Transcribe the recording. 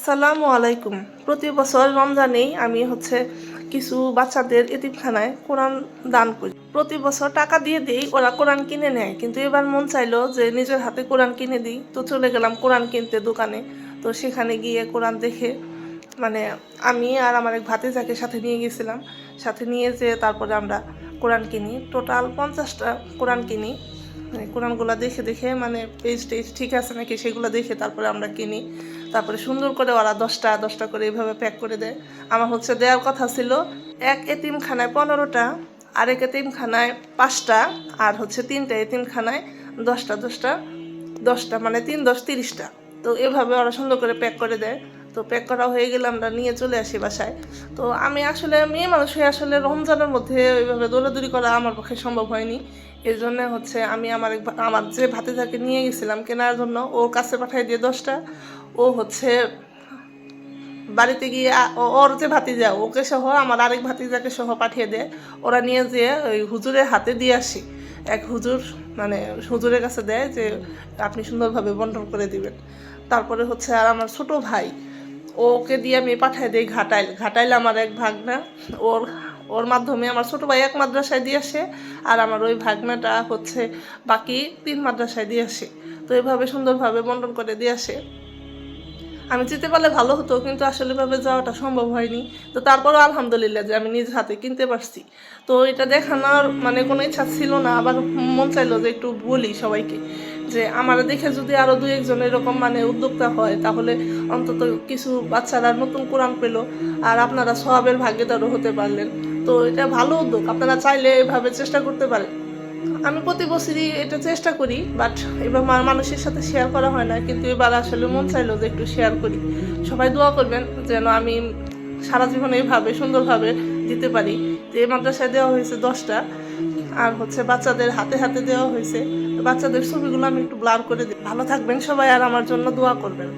আসসালামু আলাইকুম। প্রতি বছর রমজানেই আমি কিছু বাচ্চাদের এতিমখানায় কোরআন দান করি। প্রতি বছর টাকা দিয়ে দিই, ওরা কোরআন কিনে নেয়, কিন্তু এবার মন চাইলো যে নিজের হাতে কোরআন কিনে দিই। তো চলে গেলাম কোরআন কিনতে দোকানে। তো সেখানে গিয়ে কোরআন দেখে মানে আমি আর আমার এক ভাতিজাকে সাথে নিয়ে গেছিলাম। সাথে নিয়ে যেয়ে তারপরে আমরা কোরআন কিনি। টোটাল 50টা কোরআন কিনি। কোরআনগুলো দেখে দেখে পেজ টেজ ঠিক আছে নাকি সেগুলো দেখে তারপরে আমরা কিনি। তারপরে সুন্দর করে ওরা 10টা 10টা করে এইভাবে প্যাক করে দেয়। আমার দেওয়ার কথা ছিল এক এতিমখানায় 15টা, আরেক এতিমখানায় 5টা, আর 3টে এতিমখানায় 10টা 10টা 10টা, 3 10 30টা। তো এভাবে ওরা সুন্দর করে প্যাক করে দেয়। তো প্যাক করা হয়ে গেলে আমরা নিয়ে চলে আসি বাসায়। তো আমি মেয়ে মানুষ হয়ে রমজানের মধ্যে ওইভাবে দৌড়াদৌড়ি করা আমার পক্ষে সম্ভব হয়নি। এই জন্য আমি আমার যে ভাতিজাকে নিয়ে গেছিলাম কেনার জন্য, ওর কাছে পাঠিয়ে দিয়ে 10টা। ও বাড়িতে গিয়ে ওর যে ভাতিজা ওকে সহ আমার আরেক ভাতিজাকে সহ পাঠিয়ে দেয়। ওরা নিয়ে যেয়ে ওই হুজুরের হাতে দিয়ে আসি। এক হুজুর হুজুরের কাছে দেয় যে আপনি সুন্দরভাবে বন্টন করে দিবেন। তারপরে আর আমার ছোট ভাই, ওকে দিয়ে আমি পাঠিয়ে দিই ঘাটাইল আমার এক ভাগনা। ওর ওর মাধ্যমে আমার ছোট ভাই এক মাদ্রাসায় দিয়ে আসে, আর আমার ওই ভাগনাটা বাকি 3 মাদ্রাসায় দিয়ে আসে। তো এভাবে সুন্দরভাবে বন্টন করে দিয়ে আসে। আমি যেতে পারলে ভালো হতো, কিন্তু আসলে ভাবে যাওয়াটা সম্ভব হয়নি। তো তারপরও আলহামদুলিল্লাহ যে আমি নিজ হাতে কিনতে পারছি। তো এটা দেখানোর কোনো ইচ্ছা ছিল না, আবার মন চাইলো যে একটু বলি সবাইকে যে আমার দেখে যদি আরো 2-1 জন এরকম উদ্যোক্তা হয়, তাহলে অন্তত কিছু বাচ্চারা নতুন কোরআন পেলো, আর আপনারা সওয়াবের ভাগীদারও হতে পারলেন। তো এটা ভালো উদ্যোগ, আপনারা চাইলে এভাবে চেষ্টা করতে পারেন। আমি প্রতি বছরই এটা চেষ্টা করি, বাট এবার মানুষের সাথে শেয়ার করা হয় না, কিন্তু এবার আসলে মন চাইলো যে একটু শেয়ার করি। সবাই দোয়া করবেন যেন আমি সারা জীবন এইভাবে সুন্দরভাবে দিতে পারি। যে মাদ্রাসায় দেওয়া হয়েছে 10টা, আর বাচ্চাদের হাতে হাতে দেওয়া হয়েছে। বাচ্চাদের ছবিগুলো আমি একটু ব্লার করে দিই। ভালো থাকবেন সবাই, আর আমার জন্য দোয়া করবেন।